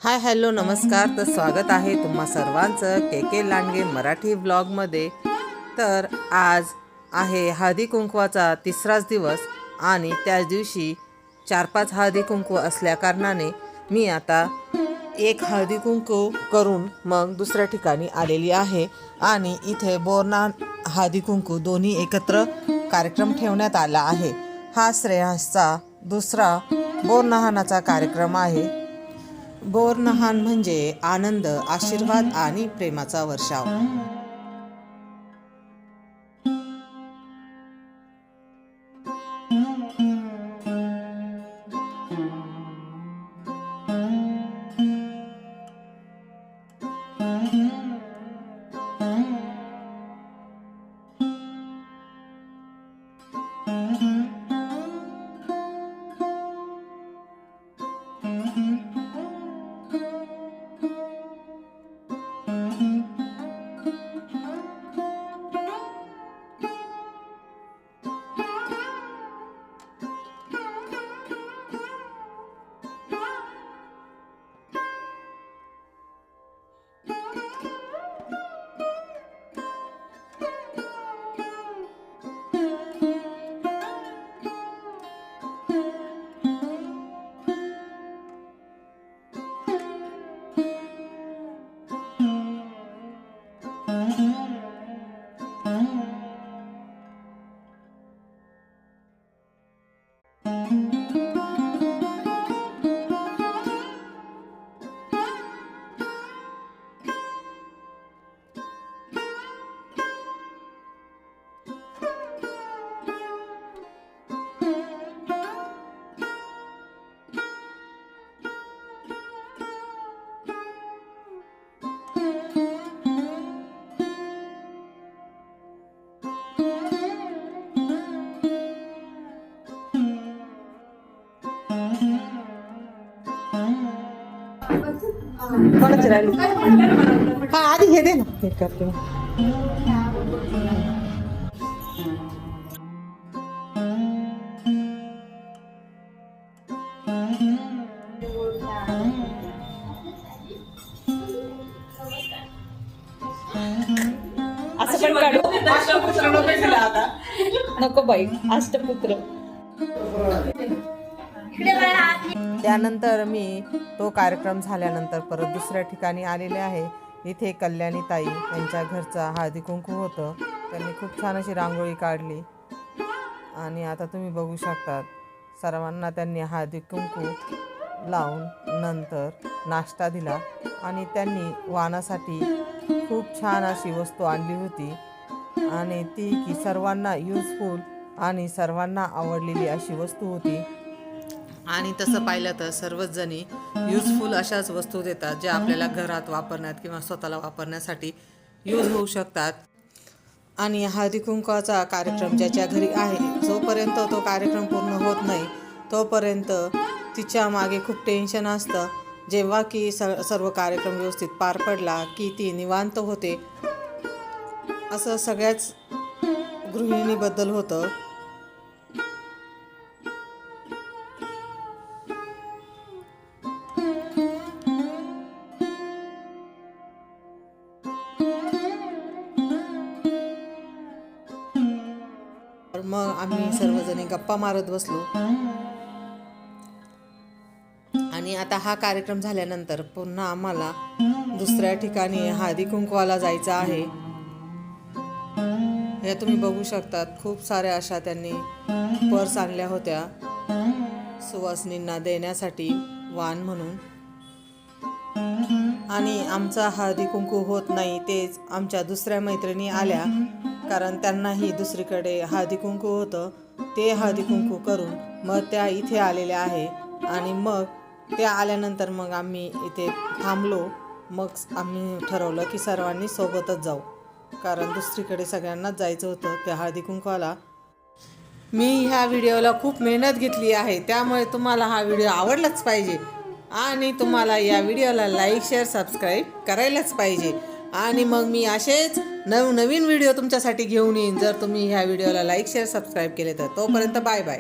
Hi hello नमस्कार. तर स्वागत आहे तुम्हा सर्वांचं के लांडगे मराठी ब्लॉगमध्ये. तर आज आहे हळदी कुंकवाचा तिसराच दिवस आणि त्याच दिवशी 4-5 हळदी कुंकू असल्या कारणाने मी आता एक हळदी कुंकू करून मग दुसऱ्या ठिकाणी आलेली आहे. आणि इथे बोरनान हळदी कुंकू दोन्ही एकत्र कार्यक्रम ठेवण्यात आला आहे. हा श्रेयांसचा दुसरा बोरनहाणाचा कार्यक्रम आहे. बोरनहाण म्हणजे आनंद, आशीर्वाद आणि प्रेमाचा वर्षाव. कोणाची राहिली? हा आधी हे दे ना, हे करते. असं पण काढू. नको बाई, अष्टपुत्र. त्यानंतर मी तो कार्यक्रम झाल्यानंतर परत दुसऱ्या ठिकाणी आलेले आहे. इथे कल्याणी ताई यांच्या घरचा हळदी कुंकू होतं. त्यांनी खूप छान अशी रांगोळी काढली आणि आता तुम्ही बघू शकतात सर्वांना त्यांनी हळदी कुंकू लावून नंतर नाश्ता दिला. आणि त्यांनी वाणासाठी खूप छान अशी वस्तू आणली होती आणि ती की सर्वांना युजफुल आणि सर्वांना आवडलेली अशी वस्तू होती. आणि तसं पाहिलं तर सर्वच जणी युजफुल अशाच वस्तू देतात ज्या आपल्याला घरात वापरण्यात किंवा स्वतःला वापरण्यासाठी यूज होऊ शकतात. आणि हळदी कुंकवाचा कार्यक्रम ज्याच्या घरी आहे, जोपर्यंत तो कार्यक्रम पूर्ण होत नाही तोपर्यंत तिच्या मागे खूप टेन्शन असतं. जेव्हा की सर्व कार्यक्रम व्यवस्थित पार पडला की ती निवांत होते. असं सगळ्याच गृहिणीबद्दल होतं. मग आम्ही सर्वजणी गप्पा मारत बसलो. आणि आता हा कार्यक्रम झाल्यानंतर पुन्हा आम्हाला दुसऱ्या ठिकाणी हळदी कुंकवाला जायचं आहे. हे तुम्ही बघू शकतात, खूप साऱ्या अशा त्यांनी पर्स आणल्या होत्या सुवासिनींना देण्यासाठी वाण म्हणून. आणि आमचा हळदी कुंकू होत नाही तेच आमच्या दुसऱ्या मैत्रिणी आल्या, कारण त्यांनाही दुसरीकडे हळदी कुंकू होतं. ते हळदी कुंकू करून मग त्या इथे आलेल्या आहे. आणि मग त्या आल्यानंतर मग आम्ही इथे थांबलो. मग आम्ही ठरवलं की सर्वांनी सोबतच जाऊ, कारण दुसरीकडे सगळ्यांनाच जायचं होतं त्या हळदी कुंकवाला. मी ह्या व्हिडिओला खूप मेहनत घेतली आहे, त्यामुळे तुम्हाला हा व्हिडिओ आवडलाच पाहिजे. आणि तुम्हाला या व्हिडिओला लाईक शेअर सबस्क्राईब करायलाच पाहिजे. आणि मग मी असेच नवनवीन व्हिडिओ तुमच्यासाठी घेऊन येईन जर तुम्ही ह्या व्हिडिओला लाईक शेअर सबस्क्राईब केले तर. तोपर्यंत बाय बाय.